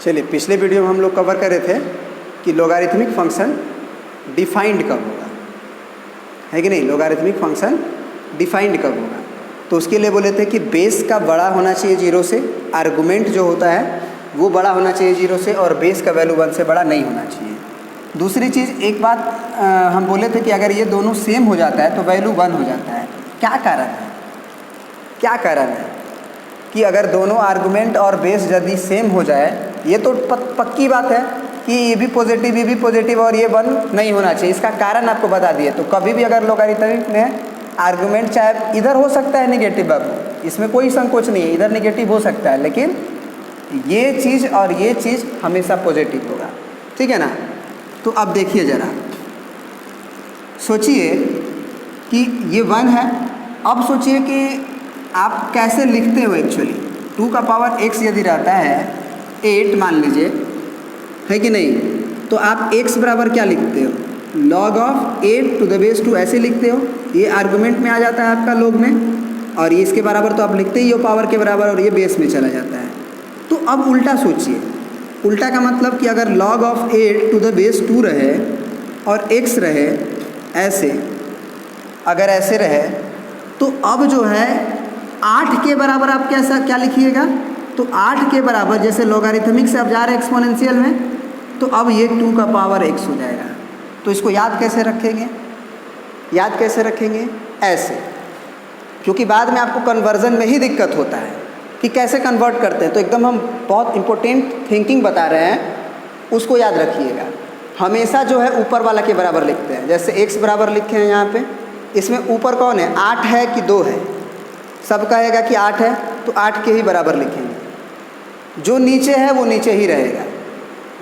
चलिए, पिछले वीडियो में हम लोग कवर कर रहे थे कि लोगारिथमिक फंक्शन डिफाइंड कब होगा, है कि नहीं। लोगारिथमिक फंक्शन डिफाइंड कब होगा, तो उसके लिए बोले थे कि बेस का बड़ा होना चाहिए 0 से, आर्गुमेंट जो होता है वो बड़ा होना चाहिए 0 से, और बेस का वैल्यू 1 से बड़ा नहीं होना चाहिए। दूसरी चीज़, एक बात हम बोले थे कि अगर ये दोनों सेम हो जाता है तो वैल्यू 1 हो जाता है। क्या कारण है? क्या कारण है कि अगर दोनों आर्गुमेंट और बेस यदि सेम हो जाए, ये तो पक्की बात है कि ये भी पॉजिटिव और ये 1 नहीं होना चाहिए। इसका कारण आपको बता दिए। तो कभी भी अगर लोगारिथमिक में आर्गुमेंट चाहे इधर हो सकता है नेगेटिव, बाबू इसमें कोई संकोच नहीं है, इधर नेगेटिव हो सकता है, लेकिन ये चीज़ और ये चीज़ हमेशा पॉजिटिव होगा, ठीक है ना। तो अब देखिए ज़रा, सोचिए कि ये 1 है। अब सोचिए कि आप कैसे लिखते हो एक्चुअली। 2 का पावर x यदि रहता है 8 मान लीजिए, है कि नहीं, तो आप x बराबर क्या लिखते हो? log of 8 to the base 2 ऐसे लिखते हो। ये आर्गुमेंट में आ जाता है आपका log में, और ये इसके बराबर तो आप लिखते ही हो पावर के बराबर, और ये बेस में चला जाता है। तो अब उल्टा सोचिए। उल्टा का मतलब कि अगर log of 8 to the base 2 रहे और x रहे ऐसे, अगर ऐसे रहे, तो अब जो है 8 के बराबर आप क्या लिखिएगा? तो 8 के बराबर, जैसे लोगारिथमिक से अब जा रहे हैं एक्सपोनेंशियल में, तो अब ये 2 का पावर x हो जाएगा। तो इसको याद कैसे रखेंगे? याद कैसे रखेंगे? ऐसे, क्योंकि बाद में आपको कन्वर्जन में ही दिक्कत होता है कि कैसे कन्वर्ट करते हैं। तो एकदम हम बहुत इंपॉर्टेंट थिंकिंग बता रहे हैं, उसको याद रखिएगा। हमेशा जो है ऊपर वाला के बराबर लिखते हैं। जैसे x बराबर लिखे हैं यहाँ पे, इसमें ऊपर कौन है? 8 है कि 2 है? सब कहेगा कि 8 है, तो 8 के ही बराबर लिखेंगे। जो नीचे है वो नीचे ही रहेगा,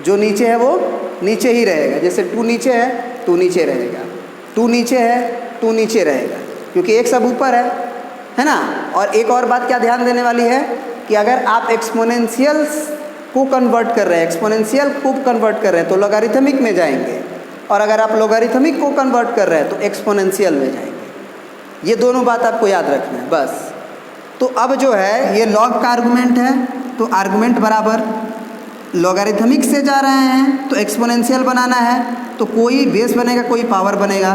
जो नीचे है वो नीचे ही रहेगा। जैसे 2 नीचे है, 2 नीचे रहेगा, 2 नीचे है, 2 नीचे रहेगा, क्योंकि x सब ऊपर है ना। और एक और बात क्या ध्यान देने वाली है कि अगर आप एक्सपोनेंशियल को कन्वर्ट कर रहे हैं, एक्सपोनेंशियल को कन्वर्ट कर रहे हैं तो लोगारिथमिक में जाएंगे, और अगर आप लोगारिथमिक को कन्वर्ट कर रहे हैं तो एक्सपोनेंशियल में जाएंगे। ये दोनों बात आपको याद रखना है बस। तो अब जो है ये लॉग का आर्गुमेंट है, तो आर्गुमेंट बराबर लोगारिथमिक से जा रहे हैं तो एक्सपोनेंशियल बनाना है, तो कोई बेस बनेगा कोई पावर बनेगा।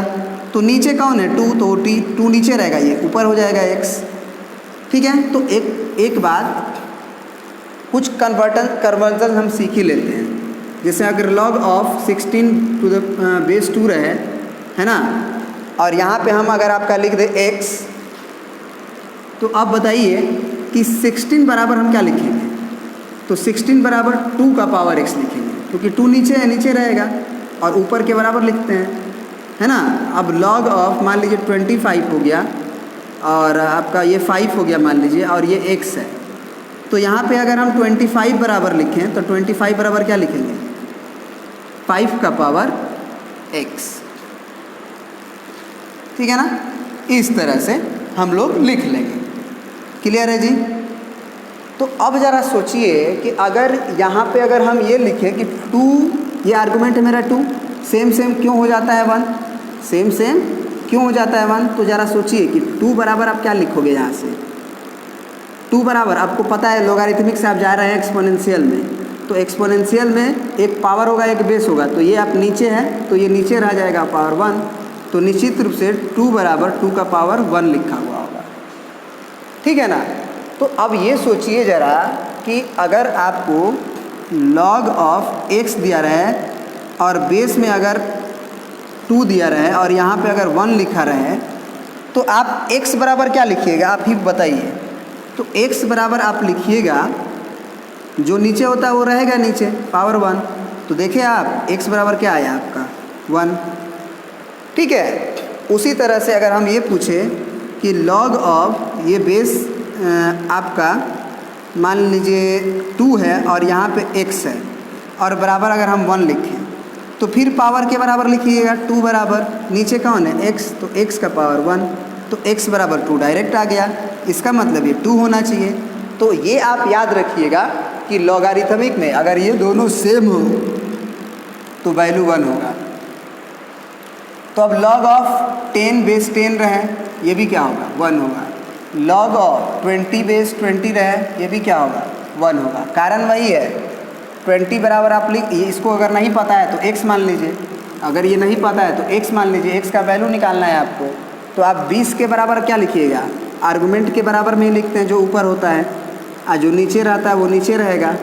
तो नीचे कौन है? 2, तो 2 नीचे रहेगा, ये ऊपर हो जाएगा x, ठीक है। तो एक बात, कुछ कन्वर्जन हम सीख ही लेते हैं। जैसे अगर log of 16 to the base 2 रहे, है ना, और यहाँ पे हम अगर आपका लिख दे x, तो आप बताइए कि 16 बराबर हम क्या लिखेंगे? तो 16 बराबर 2 का पावर x लिखेंगे, क्योंकि 2 नीचे है, नीचे रहेगा, और ऊपर के बराबर लिखते हैं, है ना। अब log ऑफ मान लीजिए 25 हो गया, और आपका ये 5 हो गया मान लीजिए, और ये x है। तो यहाँ पे अगर हम 25 बराबर लिखें तो 25 बराबर क्या लिखेंगे? 5 का पावर x, ठीक है ना। इस तरह से हम लोग लिख लेंगे। क्लियर है जी? तो अब ज़रा सोचिए कि अगर यहाँ पे अगर हम ये लिखें कि 2, ये आर्गुमेंट है मेरा 2, सेम क्यों हो जाता है 1? सेम क्यों हो जाता है 1? तो ज़रा सोचिए कि 2 बराबर आप क्या लिखोगे यहाँ से? 2 बराबर, आपको पता है लोगारिथमिक से आप जा रहे हैं एक्सपोनेंशियल में, तो एक्सपोनेंशियल में एक पावर होगा एक बेस होगा, तो ये आप नीचे है तो ये नीचे रह जाएगा पावर 1, तो निश्चित रूप से 2 बराबर 2 का पावर 1 लिखा हुआ होगा, ठीक है ना। तो अब ये सोचिए ज़रा कि अगर आपको log ऑफ x दिया रहे और बेस में अगर 2 दिया रहे और यहाँ पे अगर 1 लिखा रहे, तो आप x बराबर क्या लिखिएगा? आप ही बताइए। तो x बराबर आप लिखिएगा, जो नीचे होता है वो रहेगा नीचे, पावर 1। तो देखिए आप x बराबर क्या आया आपका? 1, ठीक है। उसी तरह से अगर हम ये पूछे कि log ऑफ ये बेस आपका मान लीजिए 2 है और यहाँ पे x है, और बराबर अगर हम 1 लिखें, तो फिर पावर के बराबर लिखिएगा। 2 बराबर नीचे कौन है? x, तो x का पावर 1, तो x बराबर 2 डायरेक्ट आ गया। इसका मतलब ये 2 होना चाहिए। तो ये आप याद रखिएगा कि लोगारिथमिक में अगर ये दोनों सेम हो तो वैल्यू 1 होगा। तो अब log ऑफ 10 बेस 10 रहे, ये भी क्या होगा? 1 होगा। log ऑफ 20 बेस 20 रहे, ये भी क्या होगा? 1 होगा। कारण वही है 20 बराबर आप लिख, ये इसको अगर नहीं पता है तो x मान लीजिए, अगर ये नहीं पता है तो x मान लीजिए, x का वैल्यू निकालना है आपको। तो आप 20 के बराबर क्या लिखिएगा, आर्गुमेंट के बराबर में ही लिखते हैं जो ऊपर होता है, और जो नीचे रहता है वो नीचे रहेगा।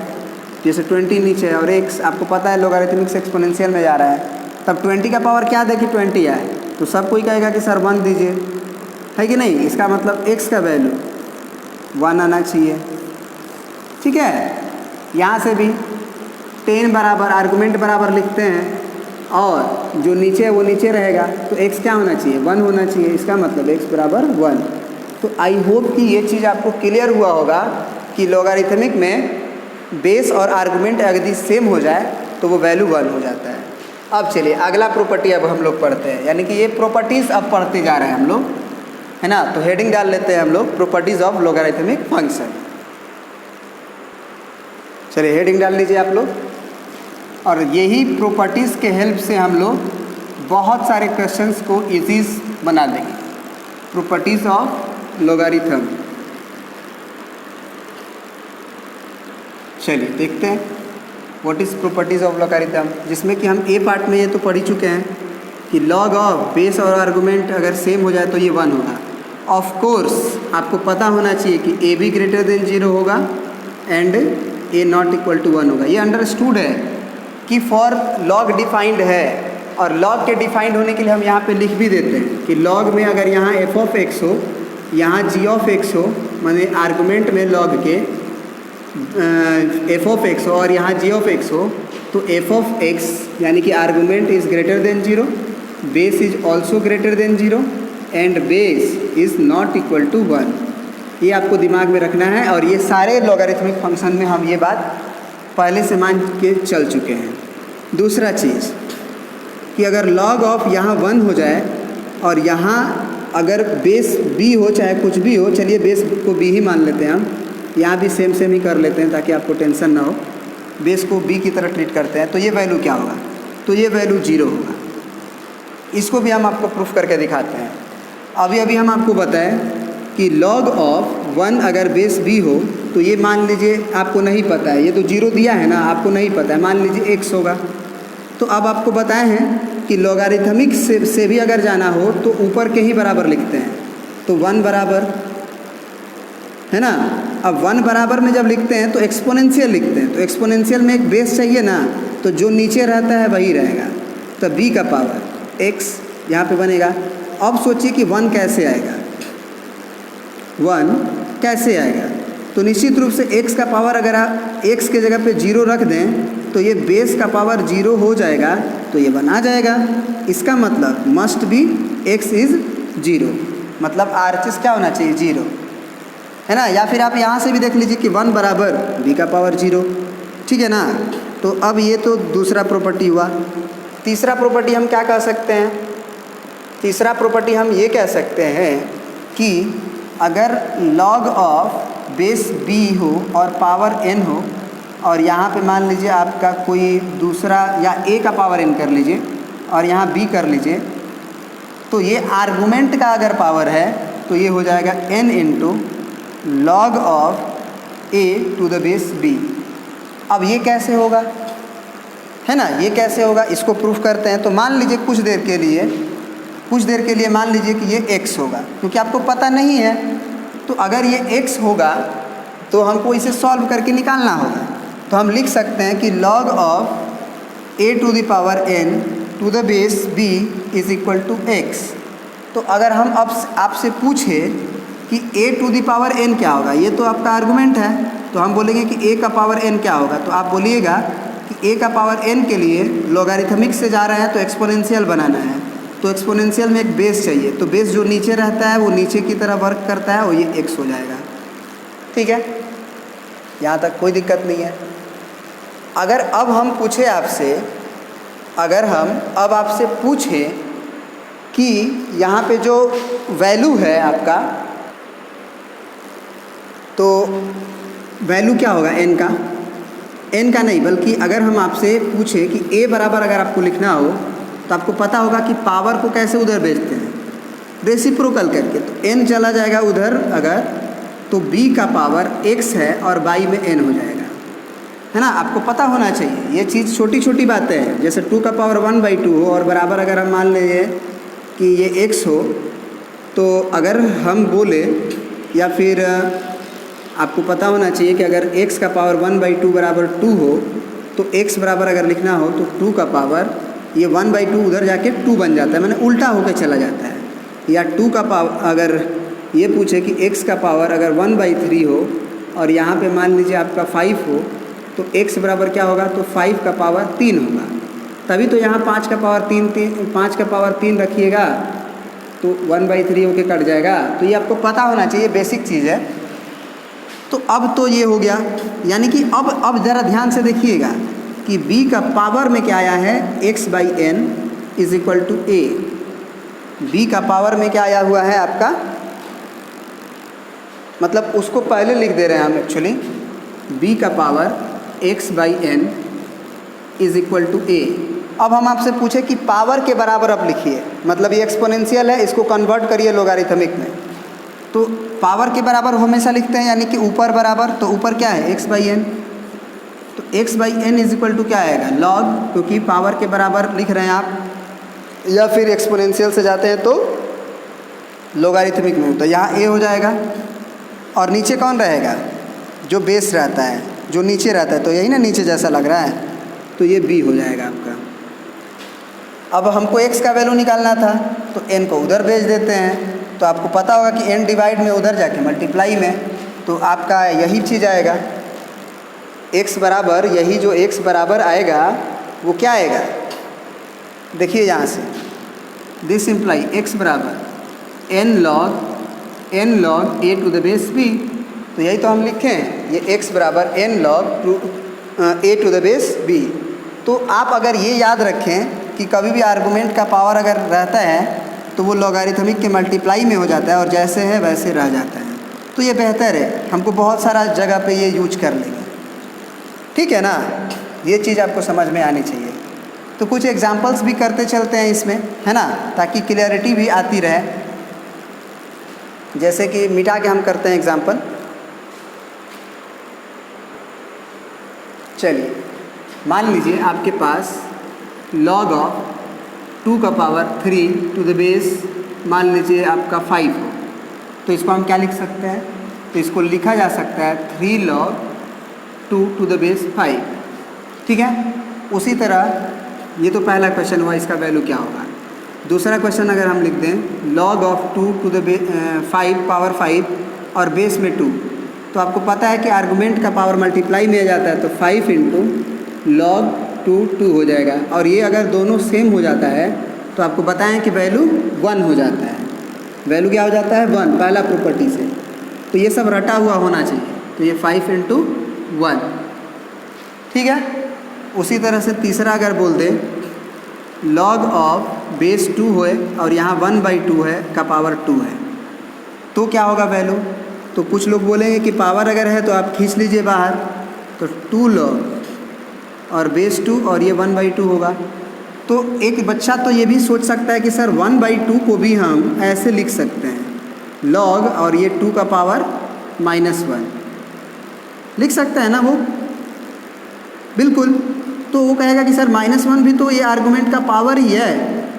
जैसे 20 नीचे है और x आपको पता है लोगारिथमिक से एक्सपोनेंशियल में जा रहा है, तब 20 का पावर क्या दे कि 20 आए, तो सब कोई कहेगा कि सर 1 दीजिए, है कि नहीं। इसका मतलब x का वैल्यू 1 आना चाहिए, ठीक है। यहाँ से भी 10 बराबर आर्गुमेंट बराबर लिखते हैं और जो नीचे है वो नीचे रहेगा, तो x क्या होना चाहिए, 1 होना चाहिए। इसका मतलब x बराबर 1। तो आई होप कि ये चीज़ आपको क्लियर हुआ होगा कि लोगारिथमिक में बेस और आर्गुमेंट यदि सेम हो जाए तो वो वैल्यू 1 हो जाता है। अब चलिए अगला प्रॉपर्टी अब हम लोग पढ़ते हैं, यानी कि ये प्रॉपर्टीज़ अब पढ़ते जा रहे हैं हम लोग, है ना। तो हेडिंग डाल लेते हैं हम लोग, प्रॉपर्टीज़ ऑफ लोगारिथमिक फंक्शन। चलिए हेडिंग डाल लीजिए आप लोग। और यही प्रॉपर्टीज़ के हेल्प से हम लोग बहुत सारे क्वेश्चंस को इजी बना देंगे। प्रॉपर्टीज़ ऑफ लोगारिथम, चलिए देखते हैं what is properties of logarithm, जिसमें कि हम ए पार्ट में ये तो पढ़ ही चुके हैं कि लॉग ऑफ बेस और आर्गुमेंट अगर सेम हो जाए तो ये 1 होगा। ऑफ कोर्स आपको पता होना चाहिए कि ए भी ग्रेटर देन 0 होगा and a not equal to 1 होगा। ये अंडरस्टूड है कि फॉर लॉग डिफाइंड है, और लॉग के डिफाइंड होने के लिए हम यहाँ पे लिख भी देते हैं कि लॉग में अगर यहाँ एफ ऑफ एक्स हो, यहाँ जी ऑफ एक्स हो, माने आर्गुमेंट में लॉग के एफ ऑफ एक्स हो और यहाँ जी ऑफ एक्स हो, तो एफ ऑफ एक्स यानी कि argument is greater than 0, base is also greater than 0 and base is not equal to 1। ये आपको दिमाग में रखना है, और ये सारे लॉगरिथमिक फंक्शन में हम ये बात पहले से मान के चल चुके हैं। दूसरा चीज़ कि अगर लॉग ऑफ यहाँ 1 हो जाए और यहाँ अगर बेस b हो, चाहे कुछ भी हो, चलिए बेस को b ही मान लेते हैं हम, यहाँ भी सेम ही कर लेते हैं ताकि आपको टेंशन ना हो। बेस को b की तरह ट्रीट करते हैं, तो ये वैल्यू क्या होगा, तो ये वैल्यू 0 होगा। इसको भी हम आपको प्रूफ करके दिखाते हैं। अभी हम आपको बताएं कि log ऑफ 1 अगर बेस b हो तो ये मान लीजिए आपको नहीं पता है, ये तो 0 दिया है ना, आपको नहीं पता है, मान लीजिए x होगा। तो अब आपको बताए हैं कि लॉगरिथमिक से भी अगर जाना हो तो ऊपर के ही बराबर लिखते हैं, तो 1 बराबर, है ना। अब 1 बराबर में जब लिखते हैं तो एक्सपोनेंशियल लिखते हैं, तो एक्सपोनेंशियल में एक बेस चाहिए ना, तो जो नीचे रहता है वही रहेगा, तो b का पावर x यहाँ पे बनेगा। अब सोचिए कि 1 कैसे आएगा, 1 कैसे आएगा, तो निश्चित रूप से x का पावर अगर आप x के जगह पे 0 रख दें तो ये बेस का पावर 0 हो जाएगा, तो ये 1 आ जाएगा। इसका मतलब मस्ट बी x इज़ 0, मतलब RHS क्या होना चाहिए, 0, है ना। या फिर आप यहाँ से भी देख लीजिए कि 1 बराबर b का पावर 0, ठीक है ना। तो अब ये तो दूसरा प्रॉपर्टी हुआ। तीसरा प्रॉपर्टी हम क्या कह सकते हैं, तीसरा प्रॉपर्टी हम ये कह सकते हैं कि अगर log ऑफ बेस b हो और पावर n हो, और यहाँ पे मान लीजिए आपका कोई दूसरा, या a का पावर n कर लीजिए और यहाँ b कर लीजिए, तो ये आर्गुमेंट का अगर पावर है तो ये हो जाएगा n into log of a to the base b। अब ये कैसे होगा, है ना, ये कैसे होगा, इसको प्रूफ करते हैं। तो मान लीजिए कुछ देर के लिए मान लीजिए कि ये x होगा, क्योंकि आपको पता नहीं है, तो अगर ये x होगा तो हमको इसे सॉल्व करके निकालना होगा। तो हम लिख सकते हैं कि log of a to the power n to the base b is equal to x। तो अगर हम अब आपसे पूछे कि a to the power n क्या होगा, ये तो आपका आर्गुमेंट है, तो हम बोलेंगे कि a का पावर n क्या होगा, तो आप बोलिएगा कि a का पावर n के लिए लॉगरिथमिक से जा रहे हैं तो एक्सपोनेंशियल बनाना है, तो एक्सपोनेंशियल में एक बेस चाहिए, तो बेस जो नीचे रहता है वो नीचे की तरह वर्क करता है, और ये x हो जाएगा। ठीक है, यहाँ तक कोई दिक्कत नहीं है। अगर अब हम पूछे आपसे, अगर हम अब आपसे पूछें कि यहाँ पे जो वैल्यू है आपका, तो वैल्यू क्या होगा n का, n का नहीं, बल्कि अगर हम आपसे पूछे कि a बराबर अगर आपको लिखना हो तो आपको पता होगा कि पावर को कैसे उधर भेजते हैं, रेसिप्रोकल करके। तो n चला जाएगा उधर अगर, तो b का पावर x है और y में n हो जाएगा। है ना, आपको पता होना चाहिए। ये चीज़ छोटी छोटी बातें हैं, जैसे 2 का पावर 1/2 हो और बराबर अगर हम मान लें कि ये x हो, तो अगर हम बोले या फिर आपको पता होना चाहिए कि अगर x का पावर 1/2 बराबर 2 हो तो x बराबर अगर लिखना हो तो 2 का पावर ये 1/2 उधर जाके 2 बन जाता है, मैंने उल्टा होकर चला जाता है। या 2 का पावर अगर ये पूछे कि x का पावर अगर 1/3 हो और यहाँ पे मान लीजिए आपका 5 हो तो x बराबर क्या होगा, तो 5 का पावर 3 होगा। तभी तो यहाँ 5 का पावर 3 रखिएगा तो 1/3 होके कट जाएगा। तो ये आपको पता होना चाहिए, बेसिक चीज़ है। तो अब तो ये हो गया, यानी कि अब ज़रा ध्यान से देखिएगा कि b का पावर में क्या आया है, x/n is equal to a। b का पावर में क्या आया हुआ है आपका, मतलब उसको पहले लिख दे रहे हैं हम एक्चुअली, b का power x/n is equal to a। अब हम आपसे पूछे कि पावर के बराबर अब लिखिए, मतलब ये एक्सपोनेंशियल है, इसको कन्वर्ट करिए लॉगरिथमिक में। तो पावर के बराबर हमेशा लिखते हैं, यानी कि ऊपर बराबर, तो ऊपर क्या है x/n, तो x/n इज इक्वल टू क्या आएगा, लॉग, क्योंकि पावर के बराबर लिख रहे हैं आप, या फिर एक्सपोनेंशियल से जाते हैं तो लॉगरिथमिक में, तो यहाँ a हो जाएगा। और नीचे कौन रहेगा, जो बेस रहता है, जो नीचे रहता है, तो यही ना नीचे जैसा लग रहा है, तो ये b हो जाएगा आपका। अब हमको x का वैल्यू निकालना था तो n को उधर भेज देते हैं, तो आपको पता होगा कि n डिवाइड में उधर जाके मल्टीप्लाई में, तो आपका यही चीज़ आएगा x बराबर, यही जो x बराबर आएगा वो क्या आएगा, देखिए यहाँ से, दिस इम्प्लाई x बराबर n log a to the base b। तो यही तो हम लिखे हैं, ये x बराबर n log a to the base b। तो आप अगर ये याद रखें कि कभी भी आर्गुमेंट का पावर अगर रहता है तो वो लॉगरिथमिक के मल्टीप्लाई में हो जाता है और जैसे है वैसे रह जाता है, तो ये बेहतर है, हमको बहुत सारा जगह पे ये यूज कर लेंगे, ठीक है ना। ये चीज़ आपको समझ में आनी चाहिए। तो कुछ एग्जांपल्स भी करते चलते हैं इसमें, है ना, ताकि क्लियरिटी भी आती रहे। जैसे कि मिटा के हम करते हैं एग्जांपल, चलिए मान लीजिए आपके पास log ऑफ 2 का पावर 3 टू द बेस मान लीजिए आपका 5 हो, तो इसको हम क्या लिख सकते हैं, तो इसको लिखा जा सकता है 3 log 2 टू द बेस 5, ठीक है। उसी तरह ये तो पहला क्वेश्चन हुआ, इसका वैल्यू क्या होगा। दूसरा क्वेश्चन अगर हम लिख दें log of 2 to the 5 power 5 और बेस में 2, तो आपको पता है कि आर्गुमेंट का पावर मल्टीप्लाई में आ जाता है, तो 5 इंटू log 2 हो जाएगा। और ये अगर दोनों सेम हो जाता है तो आपको बताएं कि वैल्यू 1 हो जाता है, वैल्यू क्या हो जाता है 1, पहला प्रॉपर्टी से। तो ये सब रटा हुआ होना चाहिए, तो ये 5 इंटू 1, ठीक है। उसी तरह से तीसरा अगर बोल दें log ऑफ बेस 2 है और यहाँ 1/2 है का पावर 2 है, तो क्या होगा वैल्यू। तो कुछ लोग बोलेंगे कि पावर अगर है तो आप खींच लीजिए बाहर, तो 2 log और बेस 2 और ये 1/2 होगा। तो एक बच्चा तो ये भी सोच सकता है कि सर 1/2 को भी हम ऐसे लिख सकते हैं, log और ये 2 का पावर -1 लिख सकता है ना वो, बिल्कुल। तो वो कहेगा कि सर -1 भी तो ये आर्गुमेंट का पावर ही है,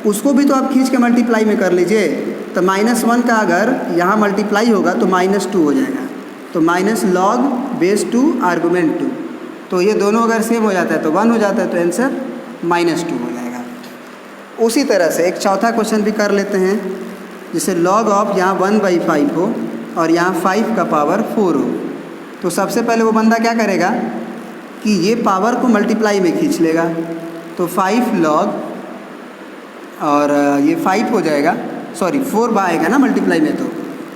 उसको भी तो आप खींच के मल्टीप्लाई में कर लीजिए। तो -1 का अगर यहाँ मल्टीप्लाई होगा तो -2 हो जाएगा, तो -log बेस 2 आर्गुमेंट 2, तो ये दोनों अगर सेम हो जाता है तो 1 हो जाता है, तो आंसर -2 हो जाएगा। उसी तरह से एक चौथा क्वेश्चन भी कर लेते हैं, जैसे log ऑफ यहाँ 1/5 हो और यहाँ 5 का पावर 4 हो। तो सबसे पहले वो बंदा क्या करेगा कि ये पावर को मल्टीप्लाई में खींच लेगा, तो 5 log और ये 5 हो जाएगा, सॉरी 4 आएगा ना मल्टीप्लाई में, तो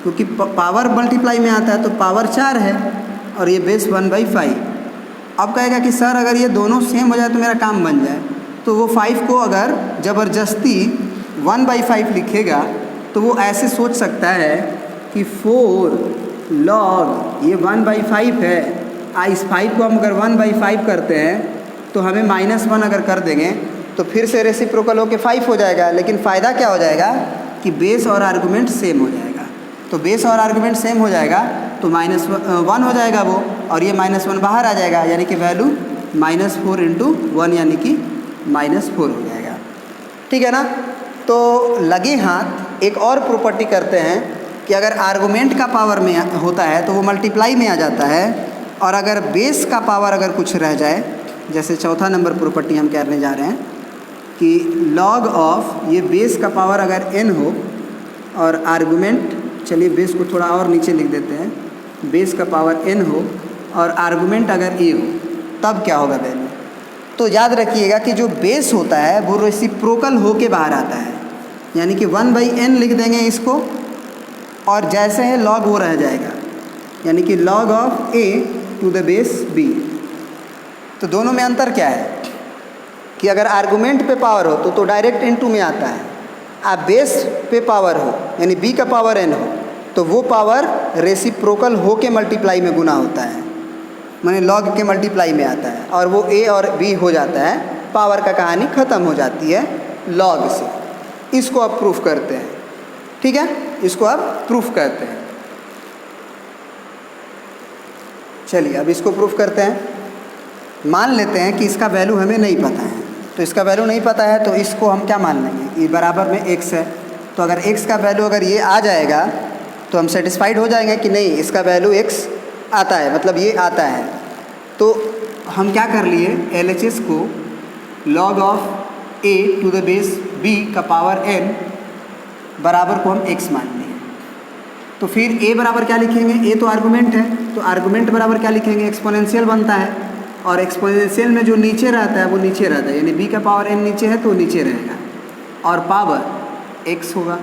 क्योंकि पावर मल्टीप्लाई में आता है तो पावर 4 है और ये बेस 1/5। अब कहेगा कि सर अगर ये दोनों सेम हो जाए तो मेरा काम बन जाए, तो वो 5 को अगर ज़बरदस्ती 1/5 लिखेगा तो वो ऐसे सोच सकता है कि 4 log ये 1/5 है, इस 5 को हम अगर 1/5 करते हैं तो हमें -1 अगर कर देंगे तो फिर से रेसिप्रोकल होकर 5 हो जाएगा, लेकिन फ़ायदा क्या हो जाएगा कि बेस और आर्गुमेंट सेम हो जाएगा। तो बेस और आर्गुमेंट सेम हो जाएगा, तो -1 हो जाएगा वो, और ये -1 बाहर आ जाएगा, यानी कि वैल्यू -4 × 1 यानी कि -4 हो जाएगा। ठीक है ना। तो लगे हाथ एक और प्रॉपर्टी करते हैं कि अगर आर्गुमेंट का पावर में होता है तो वो मल्टीप्लाई में आ जाता है, और अगर बेस का पावर अगर कुछ रह जाए, जैसे चौथा नंबर प्रॉपर्टी हम करने जा रहे हैं कि लॉग ऑफ ये बेस का पावर अगर n हो और आर्गुमेंट, चलिए बेस को थोड़ा और नीचे लिख देते हैं, बेस का पावर n हो और आर्गुमेंट अगर a हो, तब क्या होगा वैल्यू। तो याद रखिएगा कि जो बेस होता है वो रेसिप्रोकल हो के बाहर आता है, यानी कि 1/n लिख देंगे इसको, और जैसे है लॉग वो रह जाएगा, यानी कि log of a to the base b। तो दोनों में अंतर क्या है कि अगर आर्गुमेंट पे पावर हो तो डायरेक्ट इनटू में आता है, आप बेस पे पावर हो यानी b का पावर n हो तो वो पावर रेसिप्रोकल हो के मल्टीप्लाई में गुना होता है, माने लॉग के मल्टीप्लाई में आता है, और वो a और b हो जाता है, पावर का कहानी ख़त्म हो जाती है लॉग से। इसको आप प्रूफ करते हैं, ठीक है, इसको आप प्रूफ करते हैं। चलिए अब इसको प्रूफ करते हैं। मान लेते हैं कि इसका वैल्यू हमें नहीं पता है, तो इसका वैल्यू नहीं पता है तो इसको हम क्या मान लेंगे, ये बराबर में x है, तो अगर x का वैल्यू अगर ये आ जाएगा तो हम सेटिस्फाइड हो जाएंगे कि नहीं इसका वैल्यू x आता है, मतलब ये आता है। तो हम क्या कर लिए, LHS को log of a to the base b का पावर n बराबर को हम x मान लिए। तो फिर a बराबर क्या लिखेंगे, a तो आर्गुमेंट है, तो आर्गुमेंट बराबर क्या लिखेंगे, एक्सपोनेंशियल बनता है, और एक्सपोनेंशियल में जो नीचे रहता है वो नीचे रहता है, यानी b का पावर n नीचे है तो नीचे रहेगा, और पावर x होगा,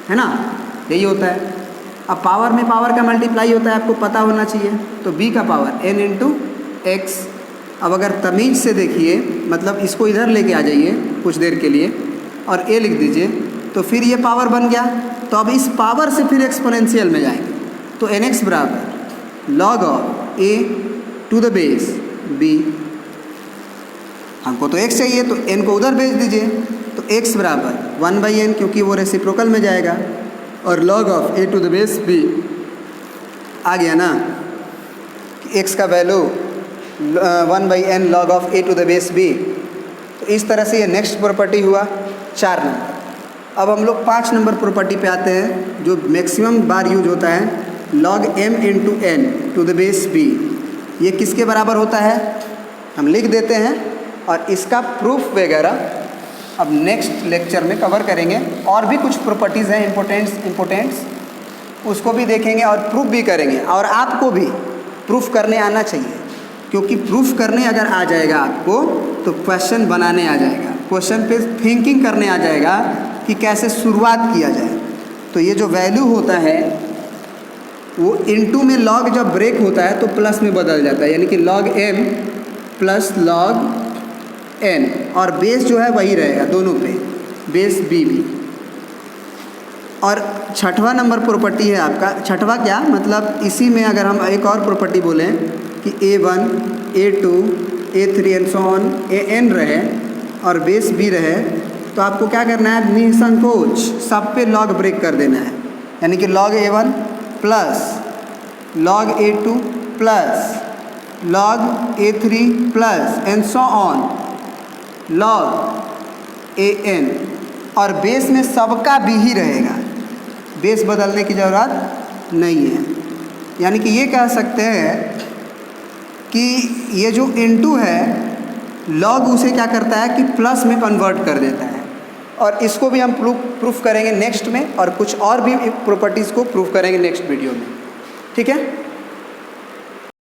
है ना, यही होता है। अब पावर में पावर का मल्टीप्लाई होता है, आपको पता होना चाहिए, तो b का पावर n × x। अब अगर तमीज़ से देखिए, मतलब इसको इधर लेके आ जाइए कुछ देर के लिए और a लिख दीजिए, तो फिर ये पावर बन गया, तो अब इस पावर से फिर एक्सपोनेंशियल में जाएंगे, तो nx बराबर log of a to the base b। हमको तो x चाहिए तो n को उधर भेज दीजिए, तो x बराबर 1/n, क्योंकि वो रेसिप्रोकल में जाएगा, और log of a to the base b आ गया ना, कि x का value 1/n log of a to the base b। तो इस तरह से ये नेक्स्ट प्रॉपर्टी हुआ 4 नंबर। अब हम लोग 5 नंबर प्रॉपर्टी पे आते हैं, जो मैक्सिमम बार यूज होता है, log m × n to the base b। ये किसके बराबर होता है हम लिख देते हैं, और इसका प्रूफ वगैरह अब नेक्स्ट लेक्चर में कवर करेंगे। और भी कुछ प्रॉपर्टीज़ हैं इम्पोर्टेंट्स, उसको भी देखेंगे और प्रूफ भी करेंगे, और आपको भी प्रूफ करने आना चाहिए, क्योंकि प्रूफ करने अगर आ जाएगा आपको तो क्वेश्चन बनाने आ जाएगा, क्वेश्चन पे थिंकिंग करने आ जाएगा कि कैसे शुरुआत किया जाए। तो ये जो वैल्यू होता है वो इनटू में लॉग जब ब्रेक होता है तो प्लस में बदल जाता है, यानी कि log m plus log n, और बेस जो है वही रहेगा दोनों पे, बेस b भी। और छठवां नंबर प्रॉपर्टी है आपका, छठवां क्या मतलब, इसी में अगर हम एक और प्रॉपर्टी बोलें कि a1 a2 a3 and so on an रहे और बेस b रहे, तो आपको क्या करना है, निसंकोच सब पे लॉग ब्रेक कर देना है, यानी कि log a1 plus log a2 plus log a3 plus and so on log an, और बेस में सबका b ही रहेगा, बेस बदलने की ज़रूरत नहीं है। यानी कि ये कह सकते हैं कि ये जो इनटू है log उसे क्या करता है कि प्लस में कन्वर्ट कर देता है, और इसको भी हम प्रूफ करेंगे नेक्स्ट में, और कुछ और भी प्रॉपर्टीज़ को प्रूफ करेंगे नेक्स्ट वीडियो में, ठीक है।